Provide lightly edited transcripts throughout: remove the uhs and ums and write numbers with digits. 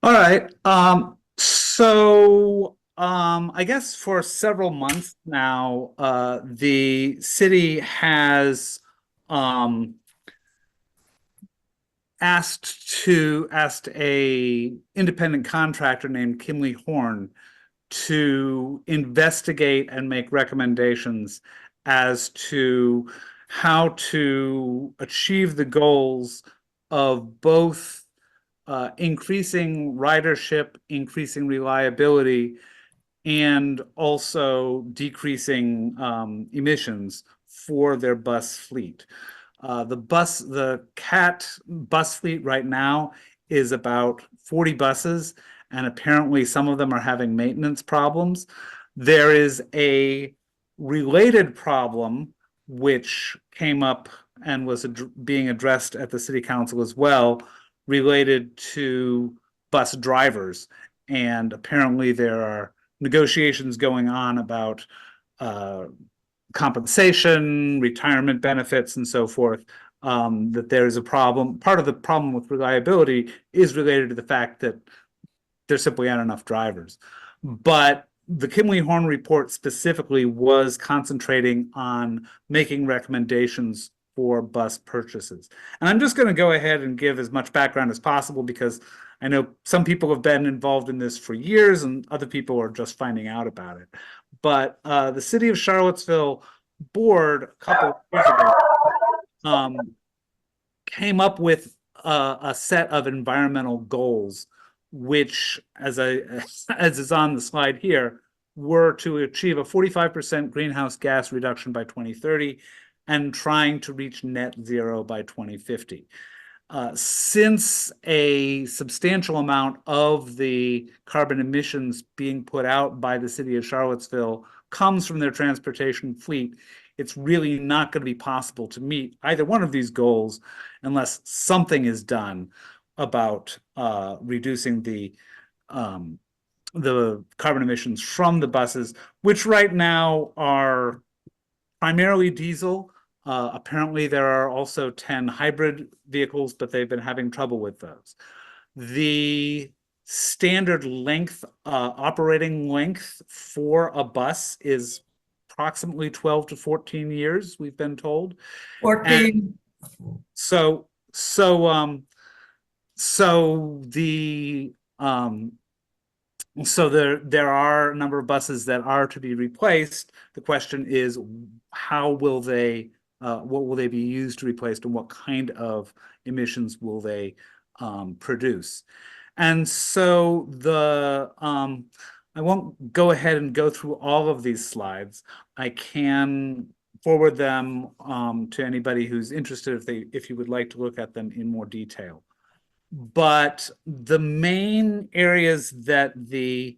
All right. I guess for several months now, the city has um, asked a independent contractor named Kimley-Horn to investigate and make recommendations as to how to achieve the goals of both increasing ridership, increasing reliability, and also decreasing emissions for their bus fleet. The CAT bus fleet right now is about 40 buses, and apparently some of them are having maintenance problems. There is a related problem which came up and was being addressed at the city council as well, related to bus drivers. And apparently there are negotiations going on about uh, compensation, retirement benefits, and so forth. That there's a problem. Part of the problem with reliability is related to the fact that there simply aren't enough drivers. But the Kimley-Horn report specifically was concentrating on making recommendations for bus purchases. And I'm just going to go ahead and give as much background as possible because I know some people have been involved in this for years and other people are just finding out about it. But the city of Charlottesville board a couple of years ago um, came up with a set of environmental goals, which, as is on the slide here, were to achieve a 45% greenhouse gas reduction by 2030 and trying to reach net zero by 2050. Since a substantial amount of the carbon emissions being put out by the city of Charlottesville comes from their transportation fleet, it's really not going to be possible to meet either one of these goals unless something is done about reducing the carbon emissions from the buses, which right now are primarily diesel. Apparently, there are also 10 hybrid vehicles, but they've been having trouble with those. The standard length, operating length for a bus is approximately 12 to 14 years, we've been told. 14. So, so, um, so the, so there are a number of buses that are to be replaced. The question is, how will they, what will they be used to replace, and what kind of emissions will they produce? And so I won't go ahead and go through all of these slides. I can forward them to anybody who's interested if you would like to look at them in more detail. But the main areas that this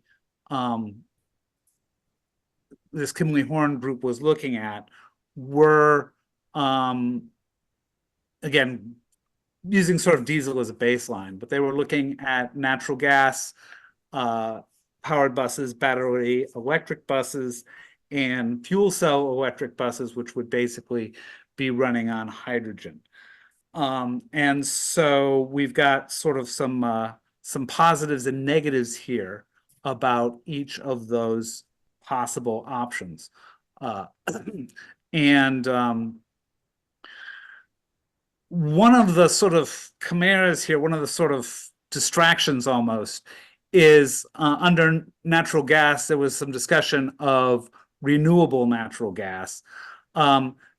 Kimley-Horn group was looking at were again using sort of diesel as a baseline, but they were looking at natural gas powered buses, battery electric buses, and fuel cell electric buses, which would basically be running on hydrogen. And so we've got sort of some positives and negatives here about each of those possible options. And one of the sort of chimeras here, one of the sort of distractions almost, is under natural gas, there was some discussion of renewable natural gas.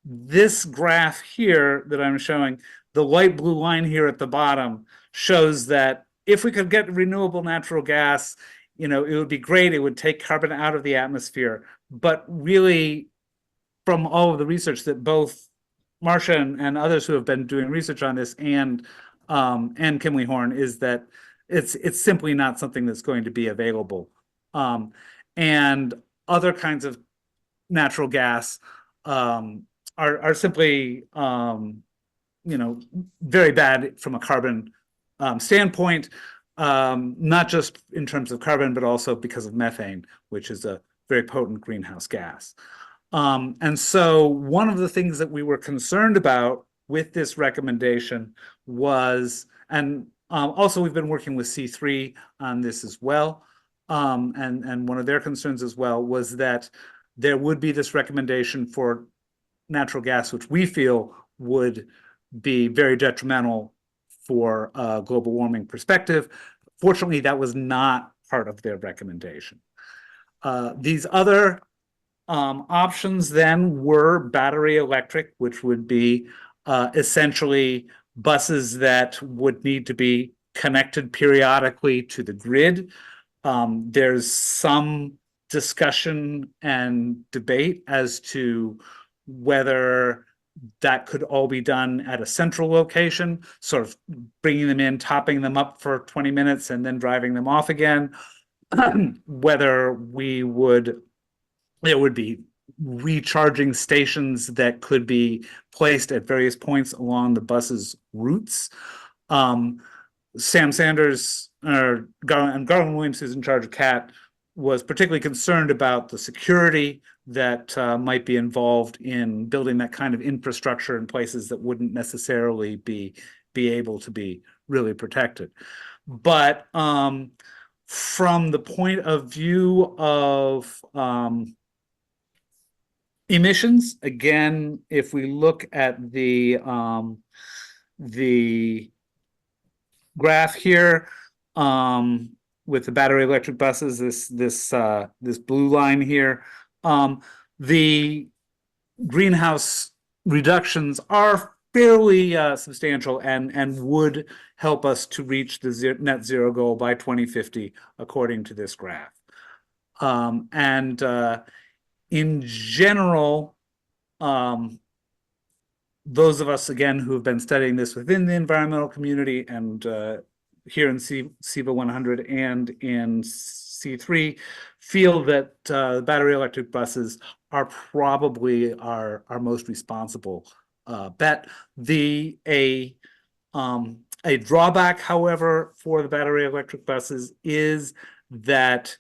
This graph here that I'm showing, the light blue line here at the bottom shows that if we could get renewable natural gas, it would be great. It would take carbon out of the atmosphere. But really, from all of the research that both Marcia and others who have been doing research on this and Kimley-Horn, is that it's simply not something that's going to be available. And other kinds of natural gas are simply very bad from a carbon standpoint, not just in terms of carbon, but also because of methane, which is a very potent greenhouse gas. And so one of the things that we were concerned about with this recommendation was, and Also, we've been working with C3 on this as well. And one of their concerns as well was that there would be this recommendation for natural gas, which we feel would be very detrimental for a global warming perspective. Fortunately, that was not part of their recommendation. These other options then were battery electric, which would be essentially buses that would need to be connected periodically to the grid. There's some discussion and debate as to whether that could all be done at a central location, sort of bringing them in, topping them up for 20 minutes, and then driving them off again. Whether there would be recharging stations that could be placed at various points along the bus's routes. Sam Sanders and Garland Williams, who's in charge of CAT, was particularly concerned about the security that might be involved in building that kind of infrastructure in places that wouldn't necessarily be able to be really protected. But from the point of view of emissions, again, if we look at the graph here, with the battery electric buses, this blue line here, the greenhouse reductions are fairly substantial and would help us to reach the net zero goal by 2050, according to this graph. In general, those of us, again, who have been studying this within the environmental community and here in Cville100 and in C3, feel that battery electric buses are probably our most responsible bet. A drawback, however, for the battery electric buses is that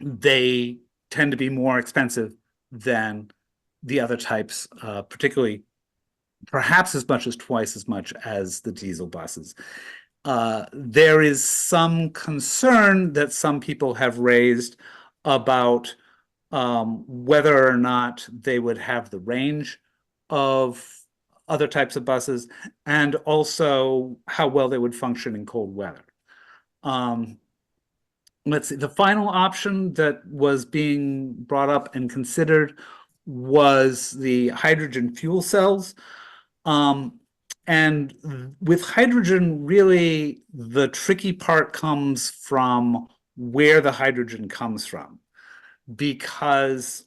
they tend to be more expensive than the other types, particularly perhaps as much as twice as much as the diesel buses. There is some concern that some people have raised about whether or not they would have the range of other types of buses, and also how well they would function in cold weather. Let's see, the final option that was being brought up and considered was the hydrogen fuel cells. And with hydrogen, really, the tricky part comes from where the hydrogen comes from. Because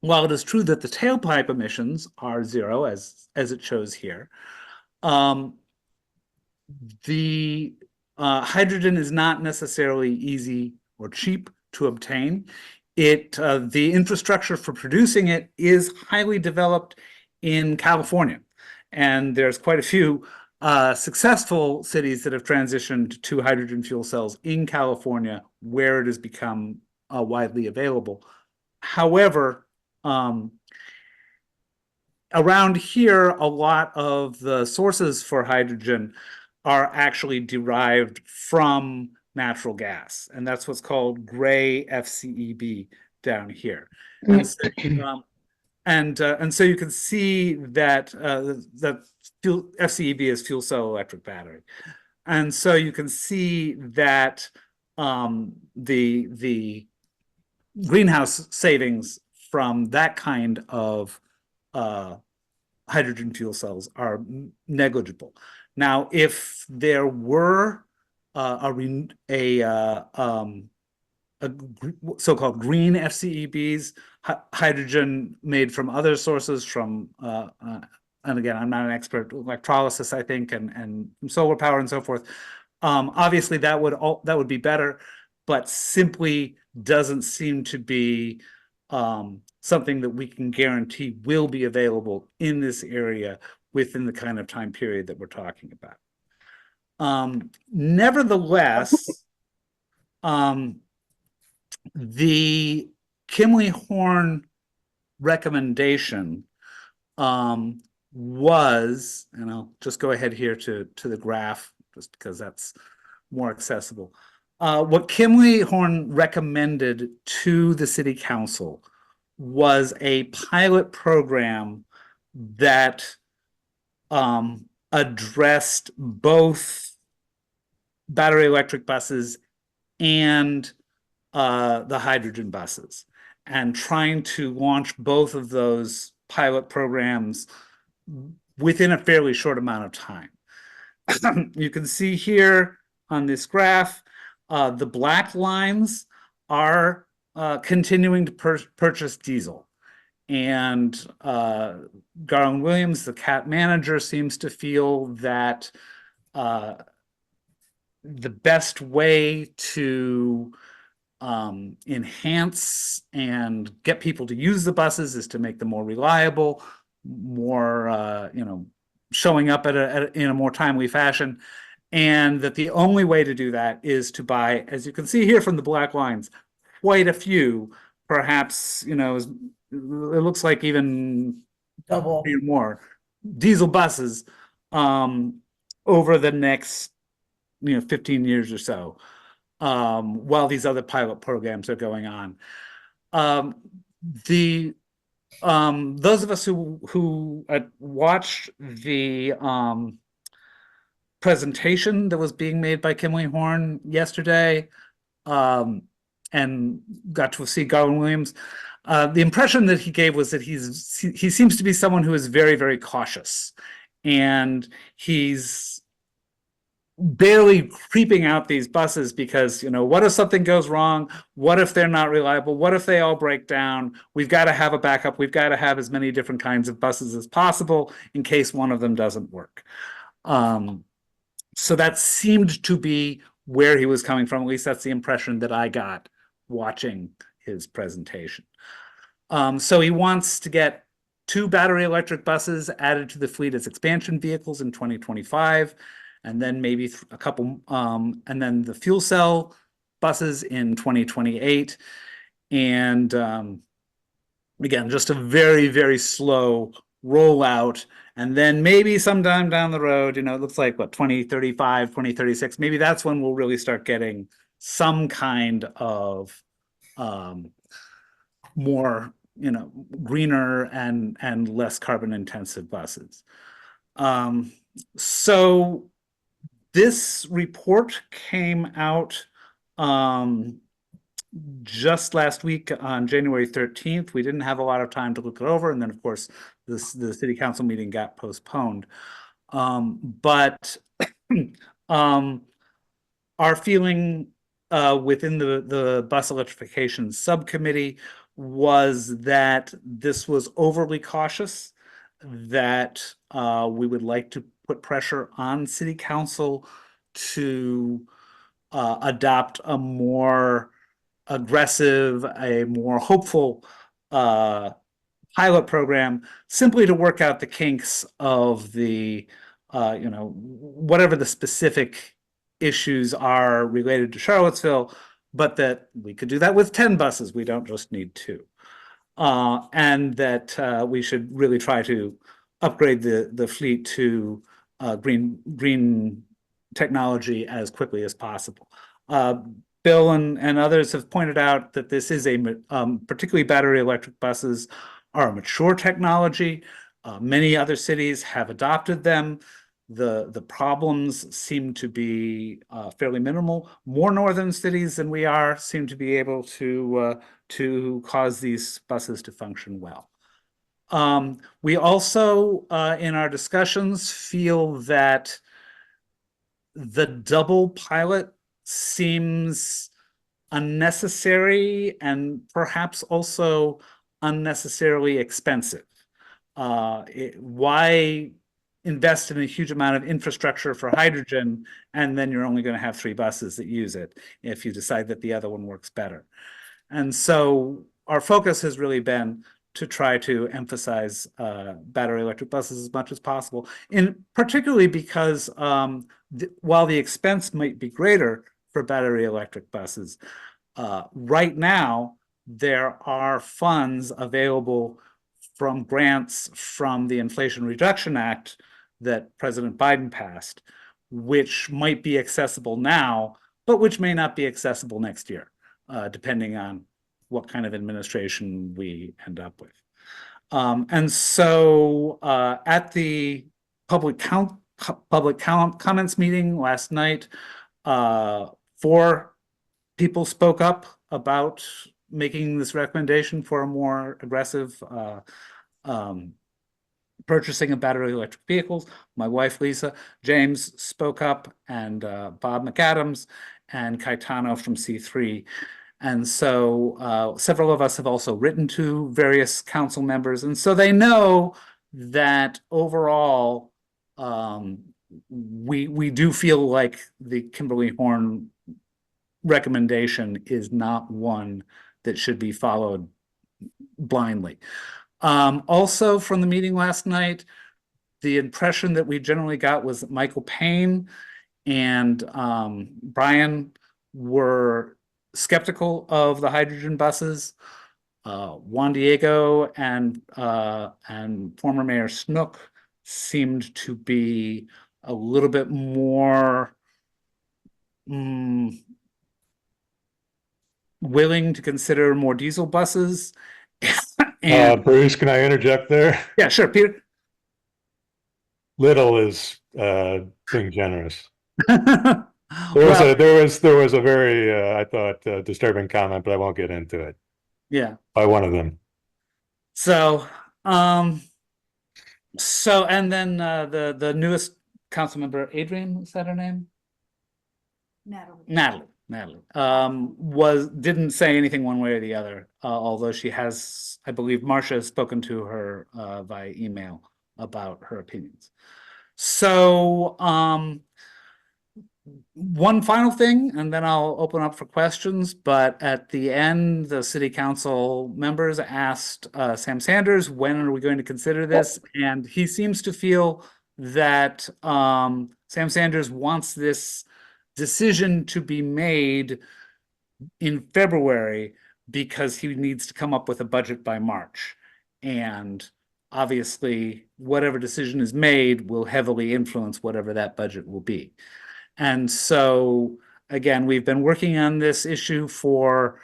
while it is true that the tailpipe emissions are zero, as it shows here, the hydrogen is not necessarily easy or cheap to obtain. The infrastructure for producing it is highly developed in California, and there's quite a few successful cities that have transitioned to hydrogen fuel cells in California, where it has become widely available. However, around here, a lot of the sources for hydrogen are actually derived from natural gas, and that's what's called gray FCEB down here. And so, and so you can see that FCEB is fuel cell electric battery, and so you can see that the greenhouse savings from that kind of hydrogen fuel cells are negligible. Now, if there were so-called green FCEBs, hydrogen made from other sources, from and again, I'm not an expert, electrolysis, I think, and solar power and so forth. Obviously, that would be better, but simply doesn't seem to be something that we can guarantee will be available in this area within the kind of time period that we're talking about. Nevertheless, the Kimley-Horn recommendation was, and I'll just go ahead here to the graph, just because that's more accessible. What Kimley-Horn recommended to the city council was a pilot program that addressed both battery electric buses and the hydrogen buses, and trying to launch both of those pilot programs within a fairly short amount of time. You can see here on this graph, the black lines are continuing to purchase diesel. And Garland Williams, the CAT manager, seems to feel that the best way to enhance and get people to use the buses is to make them more reliable, more showing up in a more timely fashion, and that the only way to do that is to buy, as you can see here from the black lines, quite a few, perhaps, it looks like even Double. more diesel buses over the next 15 years or so, while these other pilot programs are going on. Those of us who watched the presentation that was being made by Kimley-Horn yesterday, and got to see Garland Williams, the impression that he gave was that he seems to be someone who is very, very cautious, and he's barely creeping out these buses because, what if something goes wrong? What if they're not reliable? What if they all break down? We've got to have a backup. We've got to have as many different kinds of buses as possible in case one of them doesn't work. So that seemed to be where he was coming from. At least that's the impression that I got watching his presentation. So he wants to get 2 battery electric buses added to the fleet as expansion vehicles in 2025. And then maybe a couple, and then the fuel cell buses in 2028. And again, just a very, very slow rollout. And then maybe sometime down the road, it looks like 2035, 2036, maybe that's when we'll really start getting some kind of more, greener and less carbon intensive buses. So this report came out just last week on January 13th. We didn't have a lot of time to look it over. And then, of course, the city council meeting got postponed. But our feeling within the bus electrification subcommittee was that this was overly cautious, that we would like to put pressure on city council to adopt a more aggressive, a more hopeful pilot program, simply to work out the kinks of the, whatever the specific issues are related to Charlottesville, but that we could do that with 10 buses. We don't just need 2. And that we should really try to upgrade the fleet to green technology as quickly as possible. Bill and others have pointed out that this is particularly battery electric buses are a mature technology. Many other cities have adopted them. The problems seem to be fairly minimal. More northern cities than we are seem to be able to cause these buses to function well. We also, in our discussions, feel that the double pilot seems unnecessary and perhaps also unnecessarily expensive. Why invest in a huge amount of infrastructure for hydrogen and then you're only going to have 3 buses that use it if you decide that the other one works better? And so our focus has really been to try to emphasize battery electric buses as much as possible, particularly because while the expense might be greater for battery electric buses, right now there are funds available from grants from the Inflation Reduction Act that President Biden passed, which might be accessible now, but which may not be accessible next year, depending on what kind of administration we end up with. And so at the public comments meeting last night, 4 people spoke up about making this recommendation for a more aggressive purchasing of battery electric vehicles. My wife, Lisa, James spoke up, and Bob McAdams and Caetano from C3. And so several of us have also written to various council members. And so they know that overall, we do feel like the Kimley-Horn recommendation is not one that should be followed blindly. Also from the meeting last night, the impression that we generally got was that Michael Payne and Brian were skeptical of the hydrogen buses. Juan Diego and former Mayor Snook seemed to be a little bit more willing to consider more diesel buses. And Bruce, can I interject there? yeah, sure, Peter. Little is being generous. Well, There was a very I thought disturbing comment, but I won't get into it. yeah. By one of them. So and then the newest council member, Adrian, is that her name? Natalie didn't say anything one way or the other, although she has, I believe Marcia has spoken to her via email about her opinions. So one final thing, and then I'll open up for questions, but at the end, the city council members asked Sam Sanders, when are we going to consider this? And he seems to feel that Sam Sanders wants this decision to be made in February because he needs to come up with a budget by March. And obviously, whatever decision is made will heavily influence whatever that budget will be. And so, again, we've been working on this issue for,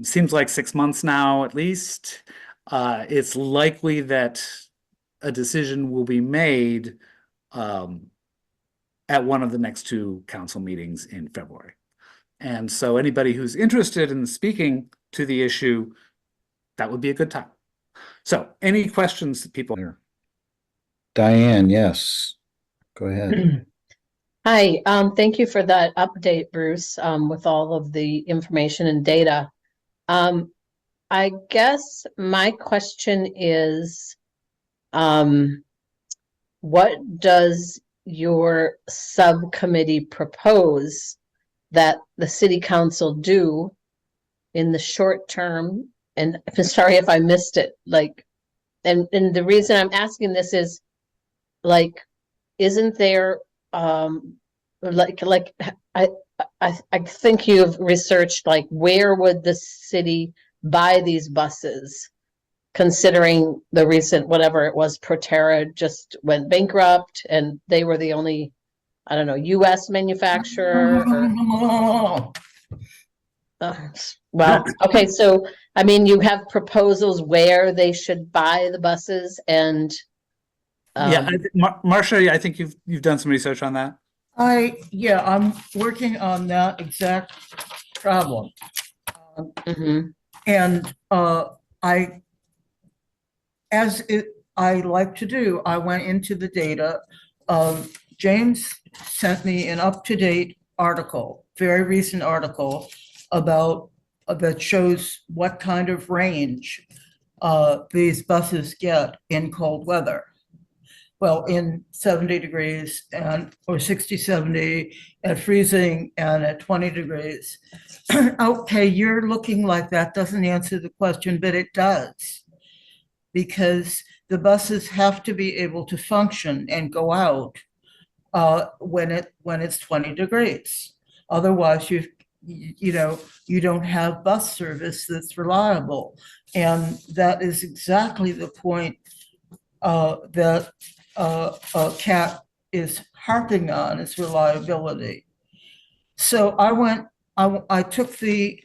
seems like 6 months now, at least. It's likely that a decision will be made at one of the next 2 council meetings in February. And so anybody who's interested in speaking to the issue, that would be a good time. So any questions that people here? Diane, yes, go ahead. Hi, thank you for that update, Bruce, with all of the information and data. I guess my question is, what does your subcommittee propose that the city council do in the short term? And I'm sorry if I missed it, like, and the reason I'm asking this is, like, isn't there, I think you've researched, like, where would the city buy these buses, considering the recent, whatever it was, Proterra just went bankrupt and they were the only, I don't know, US manufacturer? Well, okay, so, I mean, you have proposals where they should buy the buses, and yeah, Marcia, I think you've done some research on that. Yeah, I'm working on that exact problem. And I like to do, I went into the data. James sent me an up-to-date article, very recent article, about that shows what kind of range these buses get in cold weather. Well, in 70 degrees or 60, 70, at freezing, and at 20 degrees. Okay, you're looking like that doesn't answer the question, but it does. Because the buses have to be able to function and go out when it's 20 degrees. Otherwise, you don't have bus service that's reliable. And that is exactly the point that CAT is harping on, is reliability. So I took the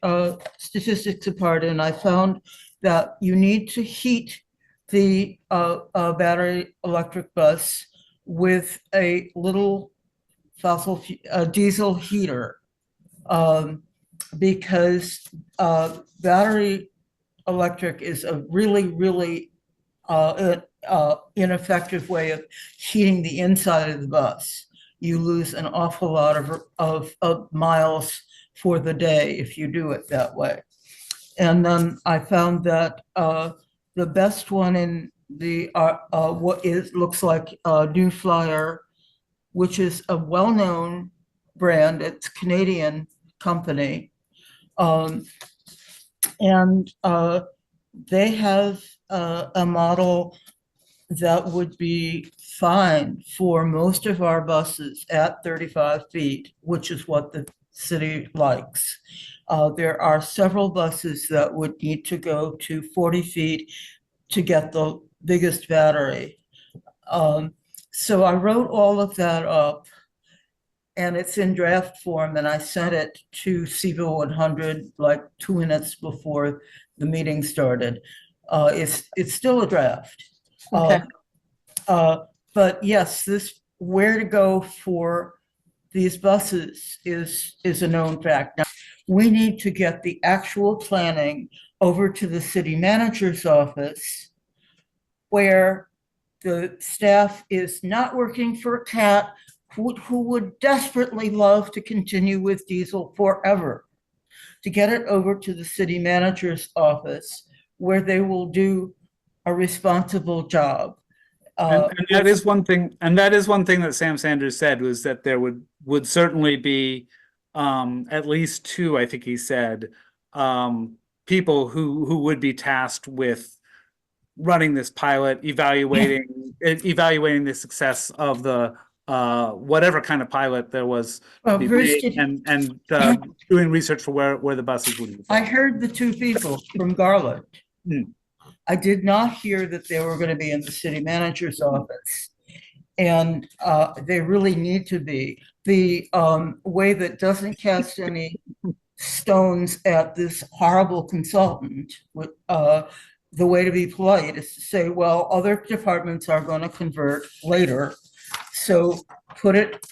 statistics apart, and I found that you need to heat the battery electric bus with a little diesel heater, because battery electric is a really ineffective way of heating the inside of the bus. You lose an awful lot of miles for the day if you do it that way. And then I found that the best one in the what looks like New Flyer, which is a well-known brand. It's a Canadian company, and they have a model that would be fine for most of our buses at 35 feet, which is what the city likes. There are several buses that would need to go to 40 feet to get the biggest battery. So I wrote all of that up, and it's in draft form, and I sent it to Cville100 like 2 minutes before the meeting started. It's still a draft. Okay. But yes, where to go for these buses is a known fact. Now, we need to get the actual planning over to the city manager's office, where the staff is not working for CAT, who would desperately love to continue with diesel forever, to get it over to the city manager's office, where they will do a responsible job. And that is one thing, that Sam Sanders said, was that there would certainly be at least 2, I think he said, people who would be tasked with running this pilot, evaluating the success of the whatever kind of pilot there was, Well, be Bruce, made, and doing research for where the buses would be. I heard the 2 people from Garland. I did not hear that they were going to be in the city manager's office, and they really need to be. The way that doesn't cast any stones at this horrible consultant, the way to be polite is to say, well, other departments are going to convert later, so put it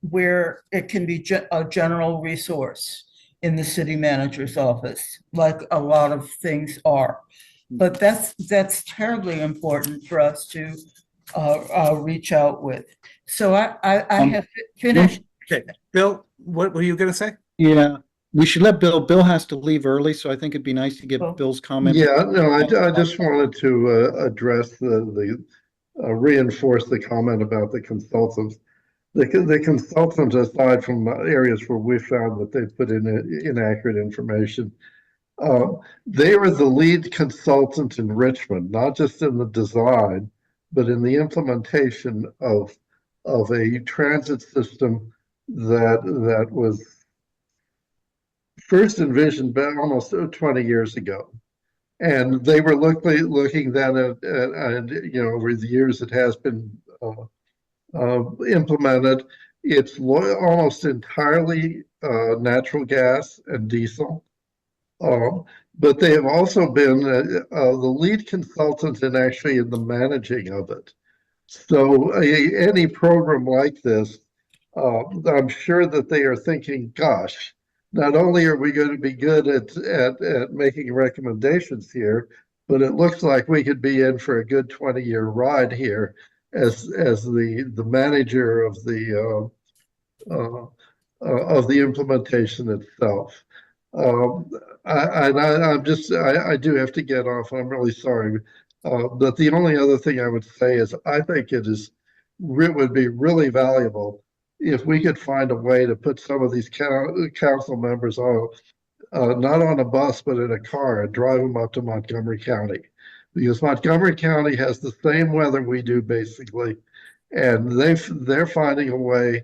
where it can be a general resource in the city manager's office, like a lot of things are. But that's terribly important for us to reach out with. So I have finished. Okay, Bill, what were you going to say? Yeah, we should let Bill has to leave early, so I think it'd be nice to get Oh. Bill's comment. Yeah, no, I just wanted to address reinforce the comment about the consultants. The consultants, aside from areas where we found that they put in inaccurate information, they were the lead consultant in Richmond, not just in the design, but in the implementation of a transit system that was first envisioned almost 20 years ago. And they were looking then at over the years it has been implemented. It's almost entirely natural gas and diesel. But they have also been the lead consultant in actually in the managing of it. So any program like this, I'm sure that they are thinking, gosh, not only are we going to be good at making recommendations here, but it looks like we could be in for a good 20-year ride here as the manager of the implementation itself. I do have to get off. I'm really sorry, but the only other thing I would say is I think it would be really valuable if we could find a way to put some of these council members on, not on a bus, but in a car and drive them up to Montgomery County, because Montgomery County has the same weather we do basically, and they're finding a way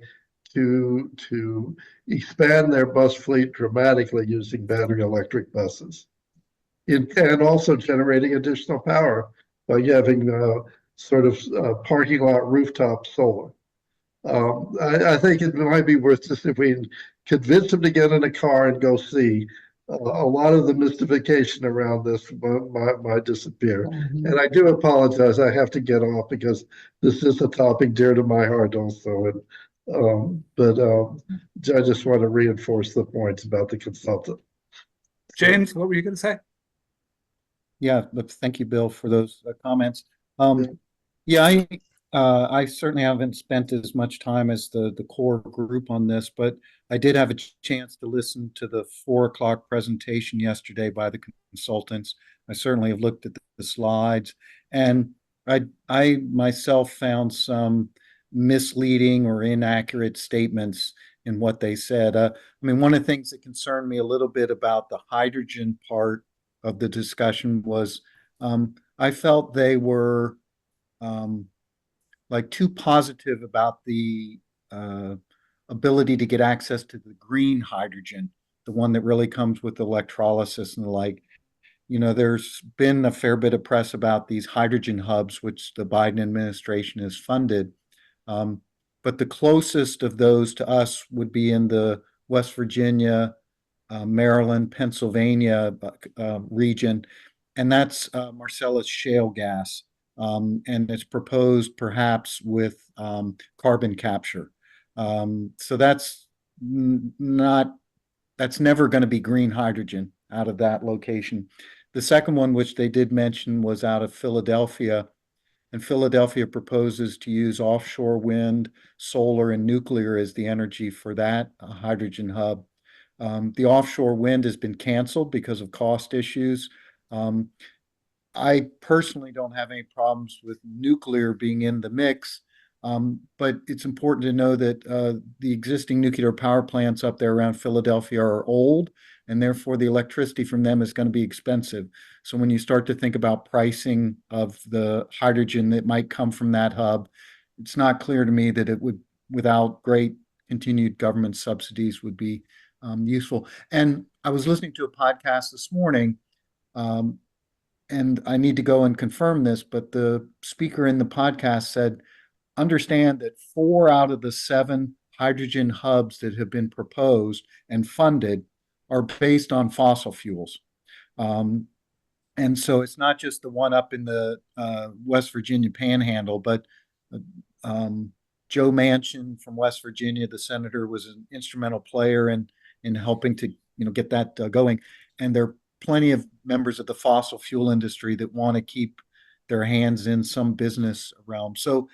to expand their bus fleet dramatically using battery electric buses. And also generating additional power by having parking lot rooftop solar. I think it might be worth just if we convince them to get in a car and go see. A lot of the mystification around this might disappear. And I do apologize. I have to get off because this is a topic dear to my heart also. But I just want to reinforce the points about the consultant. James, what were you going to say? Yeah, but thank you, Bill, for those comments. Yeah. I certainly haven't spent as much time as the core group on this, but I did have a chance to listen to the 4 o'clock presentation yesterday by the consultants. I certainly have looked at the slides, and I myself found some misleading or inaccurate statements in what they said. I mean, one of the things that concerned me a little bit about the hydrogen part of the discussion was I felt they were like too positive about the ability to get access to the green hydrogen, the one that really comes with electrolysis and the like. You know, there's been a fair bit of press about these hydrogen hubs, which the Biden administration has funded. But the closest of those to us would be in the West Virginia, Maryland, Pennsylvania region, and that's Marcellus shale gas. And it's proposed perhaps with carbon capture. So that's never going to be green hydrogen out of that location. The second one, which they did mention, was out of Philadelphia, and Philadelphia proposes to use offshore wind, solar, and nuclear as the energy for that hydrogen hub. The offshore wind has been canceled because of cost issues. I personally don't have any problems with nuclear being in the mix, but it's important to know that the existing nuclear power plants up there around Philadelphia are old, and therefore the electricity from them is going to be expensive. So when you start to think about pricing of the hydrogen that might come from that hub, it's not clear to me that it would, without great continued government subsidies, would be useful. And I was listening to a podcast this morning, and I need to go and confirm this, but the speaker in the podcast said, understand that 4 out of the 7 hydrogen hubs that have been proposed and funded are based on fossil fuels. And so it's not just the one up in the West Virginia panhandle, but Joe Manchin from West Virginia, the senator, was an instrumental player in helping to get that going. And there are plenty of members of the fossil fuel industry that want to keep their hands in some business realm. So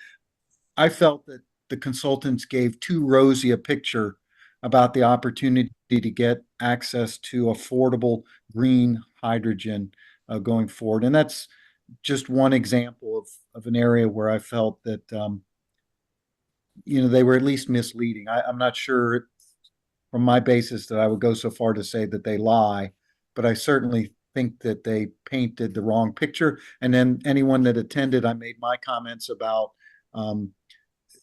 I felt that the consultants gave too rosy a picture about the opportunity to get access to affordable green hydrogen going forward. And that's just one example of an area where I felt that, they were at least misleading. I'm not sure from my basis that I would go so far to say that they lie, but I certainly think that they painted the wrong picture. And then anyone that attended, I made my comments about,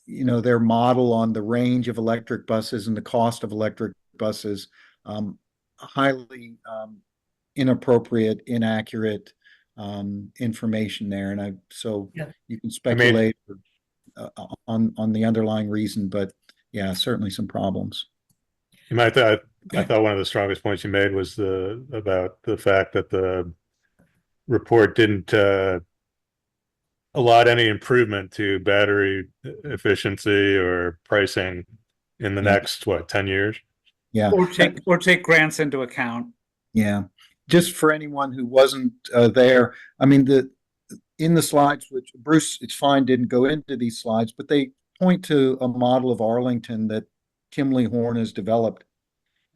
their model on the range of electric buses and the cost of electric buses, highly inappropriate, inaccurate information there. And you can speculate on the underlying reason, but yeah, certainly some problems. I thought one of the strongest points you made was about the fact that the report didn't allot any improvement to battery efficiency or pricing in the next 10 years. Yeah. Or take grants into account. Yeah. Just for anyone who wasn't there, I mean, in the slides, which Bruce, it's fine, didn't go into these slides, but they point to a model of Arlington that Kimley-Horn has developed.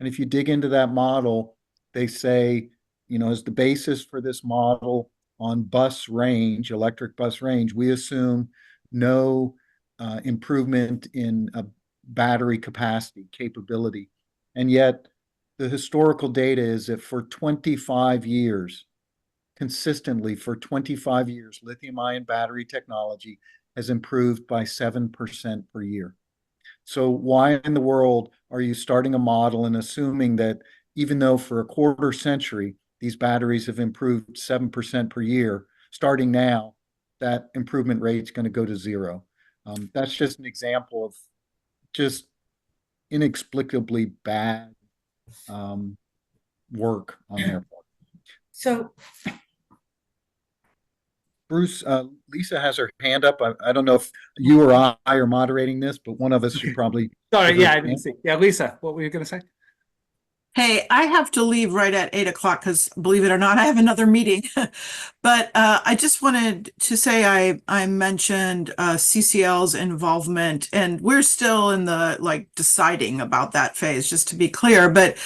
And if you dig into that model, they say, as the basis for this model on bus range, electric bus range, we assume no improvement in battery capacity, capability. And yet the historical data is that for 25 years, consistently for 25 years, lithium-ion battery technology has improved by 7% per year. So why in the world are you starting a model and assuming that even though for a quarter century, these batteries have improved 7% per year, starting now, that improvement rate is going to go to zero? That's just an example of just inexplicably bad work on their part. So Bruce, Lisa has her hand up. I don't know if you or I are moderating this, but one of us should probably. Sorry, give her yeah, a I didn't hand. see. Yeah, Lisa, what were you gonna say? Hey, I have to leave right at 8 o'clock because believe it or not, I have another meeting. But I just wanted to say I mentioned CCL's involvement, and we're still in the deciding about that phase, just to be clear. But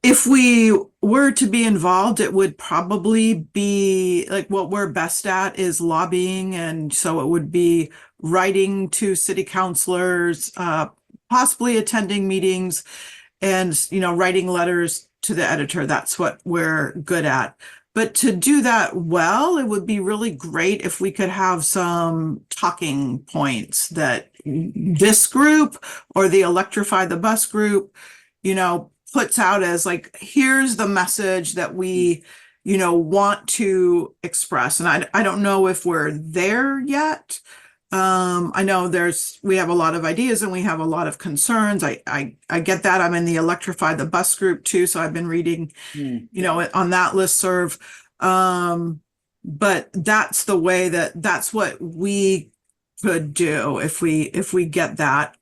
if we were to be involved, it would probably be what we're best at is lobbying. And so it would be writing to city councilors, possibly attending meetings, and writing letters to the editor. That's what we're good at. But to do that well, it would be really great if we could have some talking points that this group or the Electrify the Bus group puts out as here's the message that we want to express. And I don't know if we're there yet. I know we have a lot of ideas and we have a lot of concerns. I get that. I'm in the Electrify the Bus group too. So I've been reading, on that listserv. But that's the way that's what we could do if we get that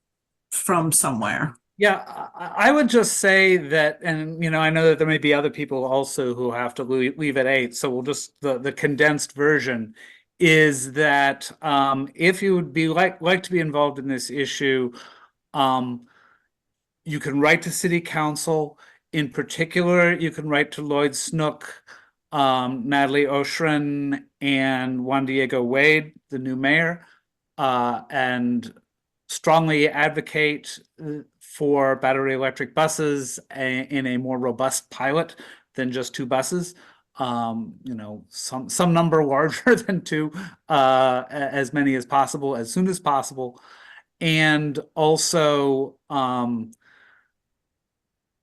from somewhere. Yeah, I would just say that, and I know that there may be other people also who have to leave at 8, so we'll just the condensed version is that if you would be like to be involved in this issue, you can write to City Council. In particular, you can write to Lloyd Snook, Natalie Oshrin, and Juan Diego Wade, the new mayor, and strongly advocate for battery electric buses in a more robust pilot than just 2 buses. Some number larger than 2, as many as possible, as soon as possible. And also,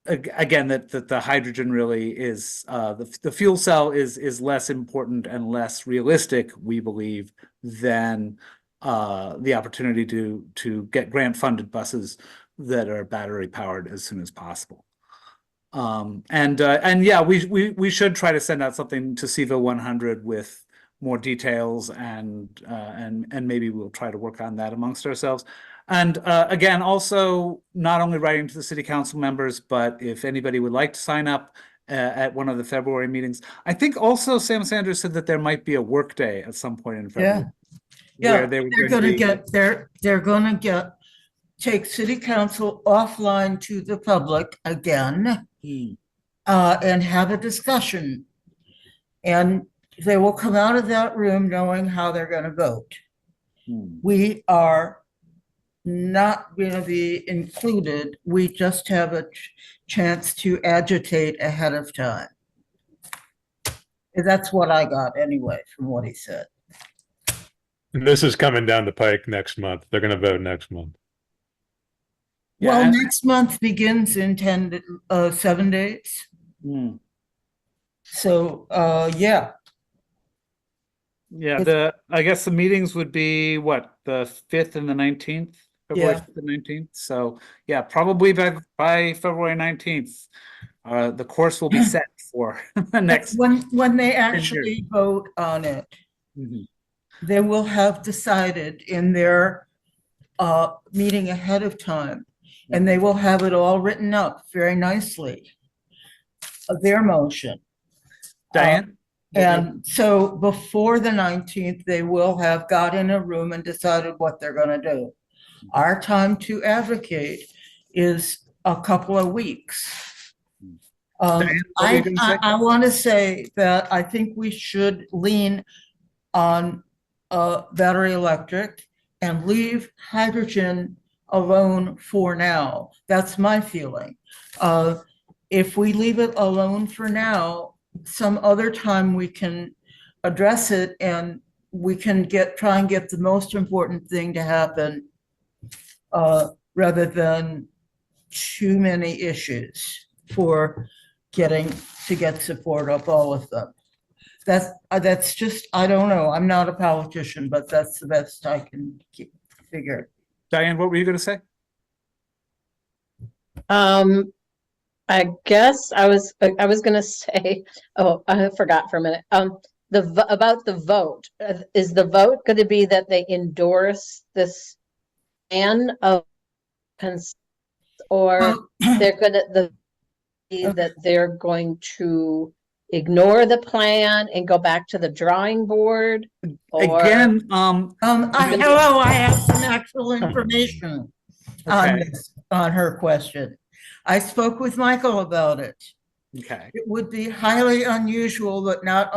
again, that the hydrogen really is, the fuel cell is less important and less realistic, we believe, than the opportunity to get grant funded buses that are battery powered as soon as possible. And yeah, we should try to send out something to Cville100 with more details, and maybe we'll try to work on that amongst ourselves. And again, also not only writing to the city council members, but if anybody would like to sign up at one of the February meetings. I think also Sam Sanders said that there might be a work day at some point in February. Yeah, They're gonna take city council offline to the public again, and have a discussion. And they will come out of that room knowing how they're gonna vote. We are not gonna be included. We just have a chance to agitate ahead of time. That's what I got anyway from what he said. And this is coming down the pike next month. They're going to vote next month. Well, Yeah. next month begins in 7 days. So, yeah. Yeah, I guess the meetings would be what, the 5th and the 19th? February Yeah. 5th and 19th. So yeah, probably by February 19th, the course will be set for the next. When they actually vote on it, they will have decided in their meeting ahead of time, and they will have it all written up very nicely, their motion. Diane? And so before the 19th, they will have got in a room and decided what they're gonna do. Our time to advocate is a couple of weeks. Diane, what were you gonna say? I want to say that I think we should lean on battery electric and leave hydrogen alone for now. That's my feeling. If we leave it alone for now, some other time we can address it, and we can try and get the most important thing to happen rather than too many issues for to get support of all of them. That's just, I don't know. I'm not a politician, but that's the best I can figure. Diane, what were you going to say? I guess I was gonna say, oh, I forgot for a minute. About the vote, is the vote going to be that they endorse this plan of or they're going to ignore the plan and go back to the drawing board? Or Again, Hello, I have some actual information on Okay. this, on her question. I spoke with Michael about it. okay. It would be highly unusual, but not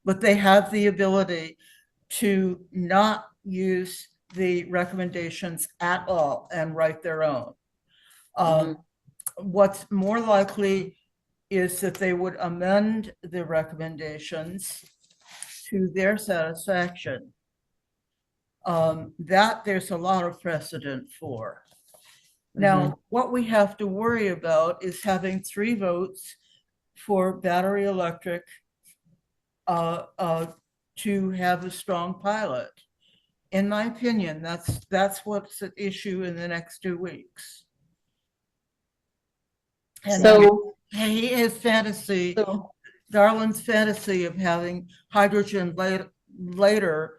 but they have the ability to not use the recommendations at all and write their own. What's more likely is that they would amend the recommendations to their satisfaction. That there's a lot of precedent for. Now, what we have to worry about is having 3 votes for battery electric to have a strong pilot. In my opinion, that's what's at issue in the next 2 weeks. And so, his fantasy, Darlin's fantasy of having hydrogen later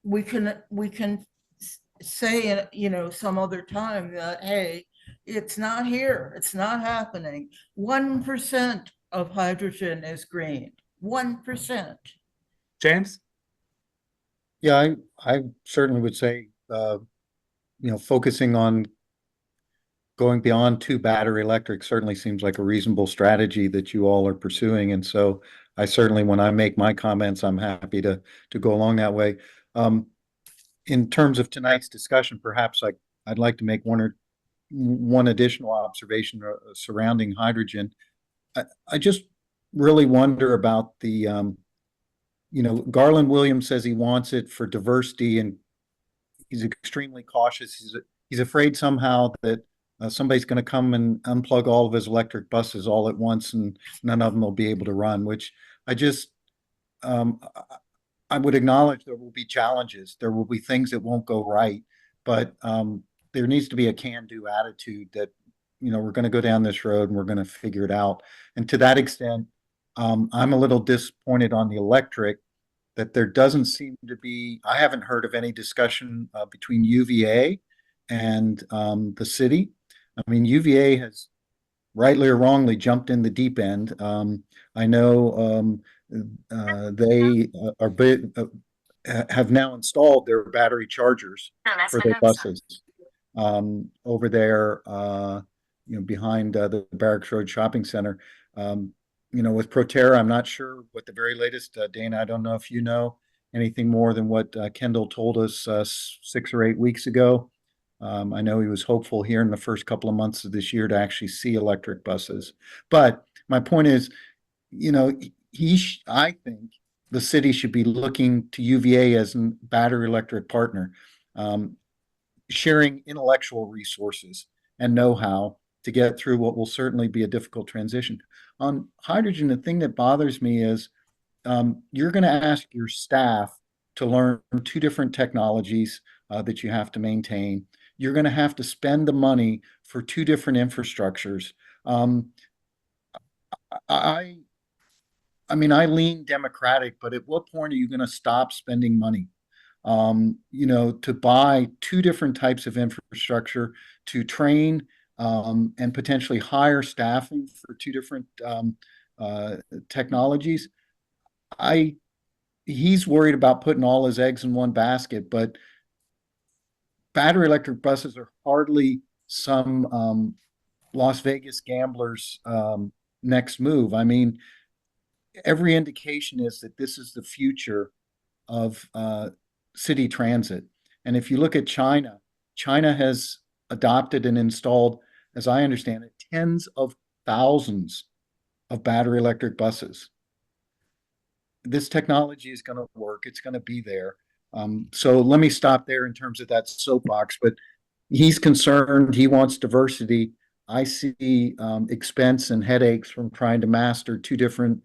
we can say, some other time that, hey, it's not here, it's not happening. 1% of hydrogen is green, 1%. James? Yeah, I certainly would say, focusing on going beyond 2 battery electric certainly seems like a reasonable strategy that you all are pursuing. And so I certainly, when I make my comments, I'm happy to go along that way. In terms of tonight's discussion, perhaps I'd like to make one additional observation surrounding hydrogen. I just really wonder about the, Garland Williams says he wants it for diversity, and he's extremely cautious. He's afraid somehow that somebody's going to come and unplug all of his electric buses all at once, and none of them will be able to run, which I would acknowledge there will be challenges. There will be things that won't go right, but there needs to be a can-do attitude that, we're going to go down this road and we're going to figure it out. And to that extent, I'm a little disappointed on the electric that there doesn't seem to be, I haven't heard of any discussion between UVA and the city. I mean, UVA has rightly or wrongly jumped in the deep end. I know they have now installed their battery chargers for their buses over there, behind the Barracks Road Shopping Center. With Proterra, I'm not sure what the very latest, Dana, I don't know if you know anything more than what Kendall told us 6 or 8 weeks ago. I know he was hopeful here in the first couple of months of this year to actually see electric buses. But my point is, I think the city should be looking to UVA as a battery electric partner, sharing intellectual resources and know-how to get through what will certainly be a difficult transition. On hydrogen, the thing that bothers me is you're going to ask your staff to learn 2 different technologies that you have to maintain. You're going to have to spend the money for 2 different infrastructures. I lean Democratic, but at what point are you going to stop spending money? To buy 2 different types of infrastructure, to train and potentially hire staffing for 2 different technologies. He's worried about putting all his eggs in one basket, but battery electric buses are hardly some Las Vegas gamblers' next move. I mean, every indication is that this is the future of city transit. And if you look at China has adopted and installed, as I understand it, tens of thousands of battery electric buses. This technology is going to work. It's going to be there. So let me stop there in terms of that soapbox. But he's concerned, he wants diversity. I see expense and headaches from trying to master two different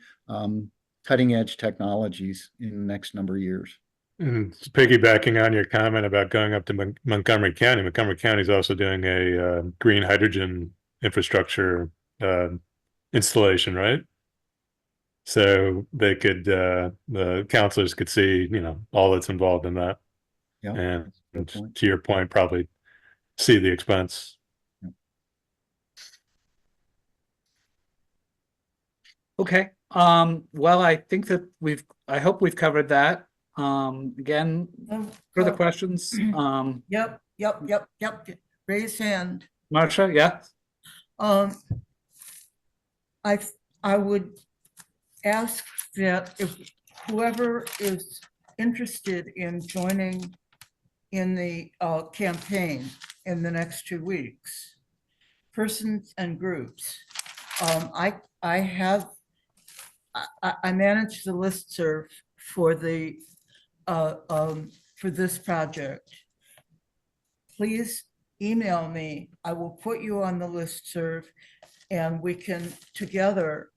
cutting edge technologies in the next number of years. And piggybacking on your comment about going up to Montgomery County is also doing a green hydrogen infrastructure installation, right? So they could, the counselors could see, all that's involved in that. Yeah, And good point. to your point, probably see the expense. Okay, well, I think that I hope we've covered that. Again, further questions? Yep. Raise hand. Marcia, yeah? I would ask that if whoever is interested in joining in the campaign in the next 2 weeks, persons and groups, I manage the listserv for the for this project. Please email me. I will put you on the listserv, and we can together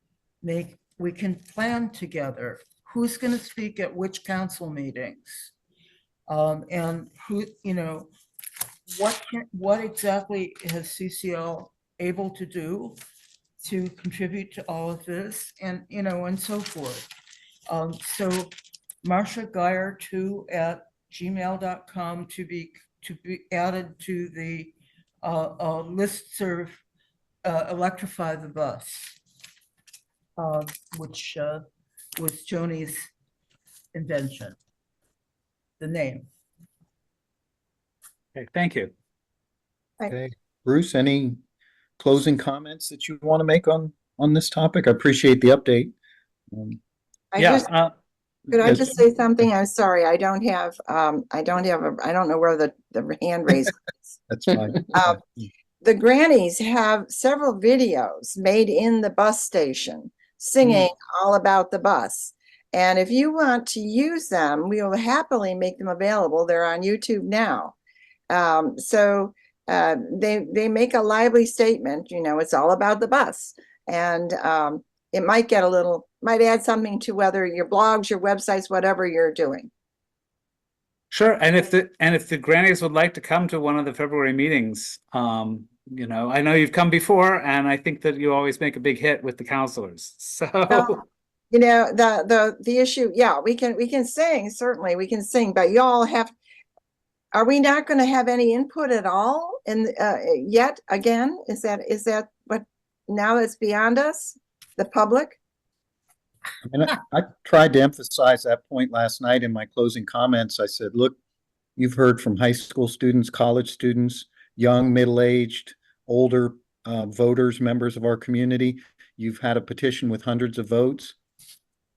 we can plan together who's going to speak at which council meetings, and who, what exactly is CCL able to do to contribute to all of this, and and so forth. So Marcia Geyer 2@gmail.com to be added to the listserv, Electrify the Bus, which was Joni's invention, the name. Okay, thank you. Okay, Bruce, any closing comments that you want to make on this topic? I appreciate the update. Could I Yes. just say something? I'm sorry, I don't know where the hand raise is. That's fine. The grannies have several videos made in the bus station singing all about the bus. And if you want to use them, we will happily make them available. They're on YouTube now. So they make a lively statement, it's all about the bus. And it might might add something to whether your blogs, your websites, whatever you're doing. Sure, and if the grannies would like to come to one of the February meetings, I know you've come before, and I think that you always make a big hit with the counselors. So The issue, we can sing, certainly we can sing, but y'all are we not going to have any input at all yet again? Is that what, now it's beyond us, the public? I tried to emphasize that point last night in my closing comments. I said, look, you've heard from high school students, college students, young, middle-aged, older voters, members of our community. You've had a petition with hundreds of votes.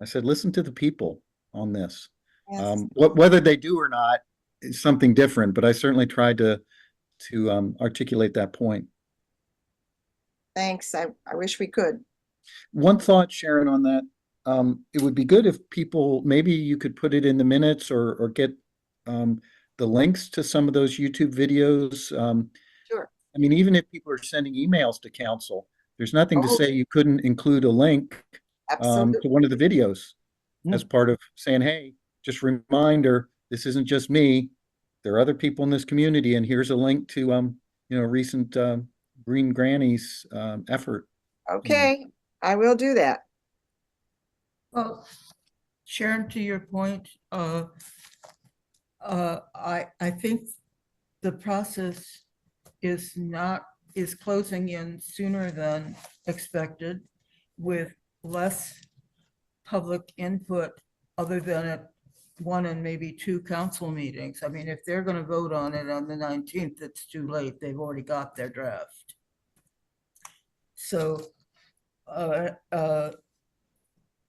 I said, listen to the people on this. Yes. Whether they do or not is something different, but I certainly tried to articulate that point. Thanks. I wish we could. One thought, Sharon, on that. It would be good if people, maybe you could put it in the minutes or get the links to some of those YouTube videos. Sure. I mean, even if people are sending emails to council, there's nothing to say you couldn't include a link to one of the videos as part of saying, hey, just a reminder, this isn't just me. There are other people in this community, and here's a link to recent Green Grannies effort. Okay, I will do that. Well, Sharon, to your point, I think the process is closing in sooner than expected, with less public input other than at one and maybe two council meetings. I mean, if they're going to vote on it on the 19th, it's too late. They've already got their draft. So the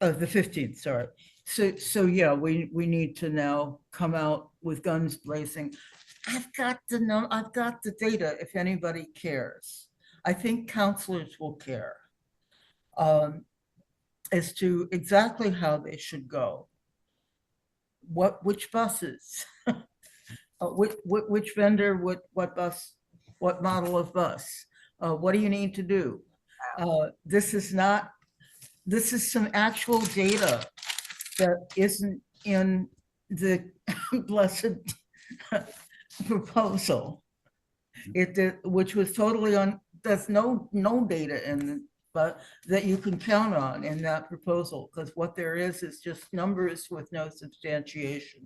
15th, sorry. So yeah, we need to now come out with guns blazing. I've got the data if anybody cares. I think counselors will care as to exactly how they should go. Which buses, which vendor, what bus What model of bus? What do you need to do? This is some actual data that isn't in the blessed proposal. Which was totally there's no data but that you can count on in that proposal, because what there is just numbers with no substantiation.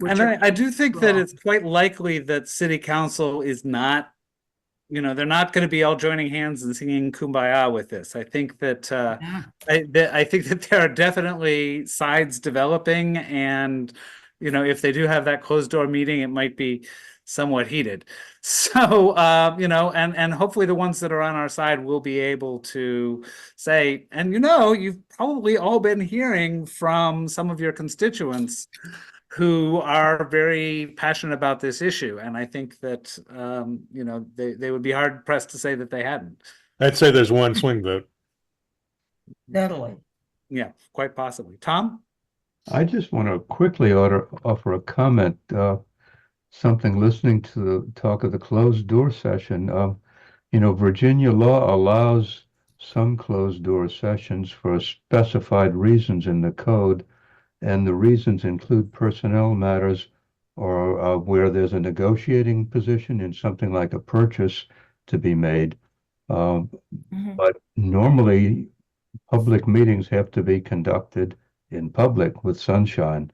And I do think that it's quite likely that city council is not, they're not going to be all joining hands and singing Kumbaya with this. I think that I think that there are definitely sides developing, and if they do have that closed door meeting, it might be somewhat heated. So and hopefully the ones that are on our side will be able to say, and you've probably all been hearing from some of your constituents who are very passionate about this issue. And I think that, they would be hard pressed to say that they hadn't. I'd say there's one swing vote. Natalie. Yeah, quite possibly. Tom? I just want to quickly offer a comment. Something listening to the talk of the closed door session. Virginia law allows some closed door sessions for specified reasons in the code. And the reasons include personnel matters, or where there's a negotiating position in something like a purchase to be made. But normally, public meetings have to be conducted in public with sunshine.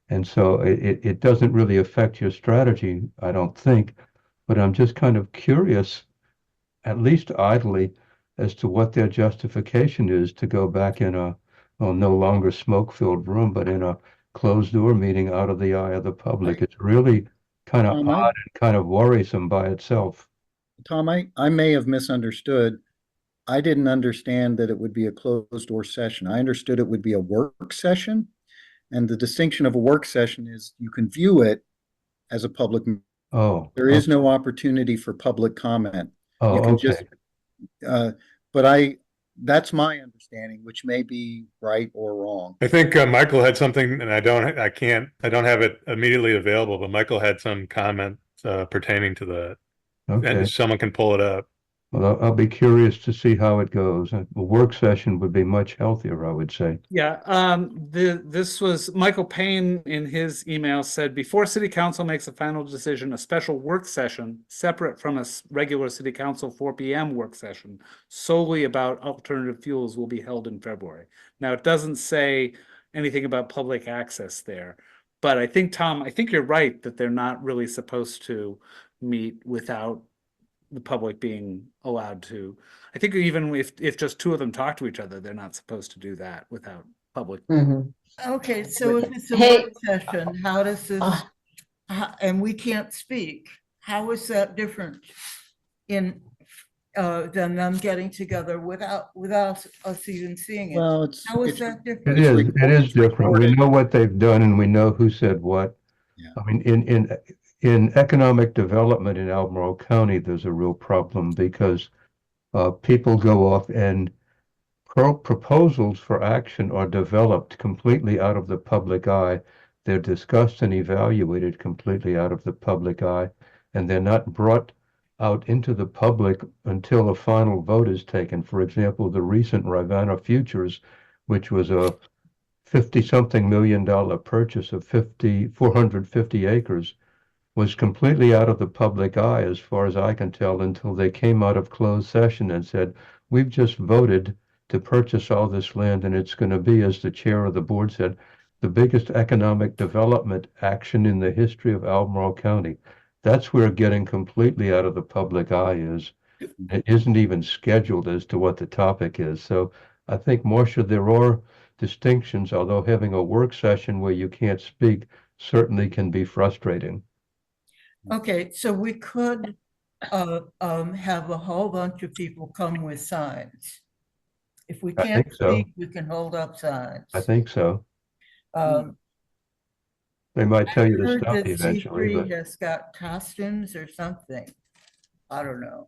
And so it doesn't really affect your strategy, I don't think. But I'm just kind of curious, at least idly, as to what their justification is to go back in a no longer smoke-filled room, but in a closed-door meeting out of the eye of the public. It's really kind of odd and kind of worrisome by itself. Tom, I may have misunderstood. I didn't understand that it would be a closed-door session. I understood it would be a work session. And the distinction of a work session is you can view it as a public. Oh. There is no opportunity for public comment. Oh, You can okay. But that's my understanding, which may be right or wrong. I think Michael had something, and I don't have it immediately available, but Michael had some comment pertaining to that. Okay. And someone can pull it up. Well, I'll be curious to see how it goes. A work session would be much healthier, I would say. Yeah, this was Michael Payne in his email said, before city council makes a final decision, a special work session separate from a regular city council 4 p.m. work session solely about alternative fuels will be held in February. Now, it doesn't say anything about public access there, but I think, Tom, I think you're right that they're not really supposed to meet without the public being allowed to. I think even if just two of them talk to each other, they're not supposed to do that without public. Okay, so if it's a Hey. work session, how does this, and we can't speak, how is that different than them getting together without us even seeing it? Well, How is that different? It is different. We know what they've done and we know who said what. Yeah. I mean, in economic development in Albemarle County, there's a real problem because people go off and proposals for action are developed completely out of the public eye. They're discussed and evaluated completely out of the public eye, and they're not brought out into the public until a final vote is taken. For example, the recent Rivanna Futures, which was a $50-something million purchase of 450 acres, was completely out of the public eye, as far as I can tell, until they came out of closed session and said, we've just voted to purchase all this land, and it's going to be, as the chair of the board said, the biggest economic development action in the history of Albemarle County. That's where getting completely out of the public eye is. It isn't even scheduled as to what the topic is. So I think, Marcia, there are distinctions, although having a work session where you can't speak certainly can be frustrating. Okay, so we could have a whole bunch of people come with signs. If we I can't think so. speak, we can hold up signs. I think so. Um, They might tell you I to heard stop that eventually, C3 but has got costumes or something. I don't know.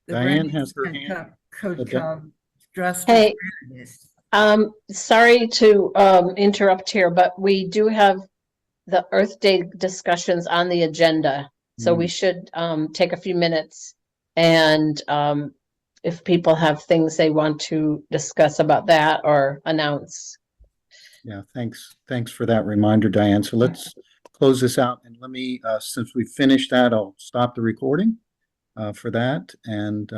The Diane Brannies has her can hand. could Okay. come dressed Hey. as Brannies. Sorry to interrupt here, but we do have the Earth Day discussions on the agenda. So we should take a few minutes and if people have things they want to discuss about that or announce. Yeah, thanks for that reminder, Diane. So let's close this out, and let me, since we finished that, I'll stop the recording for that, and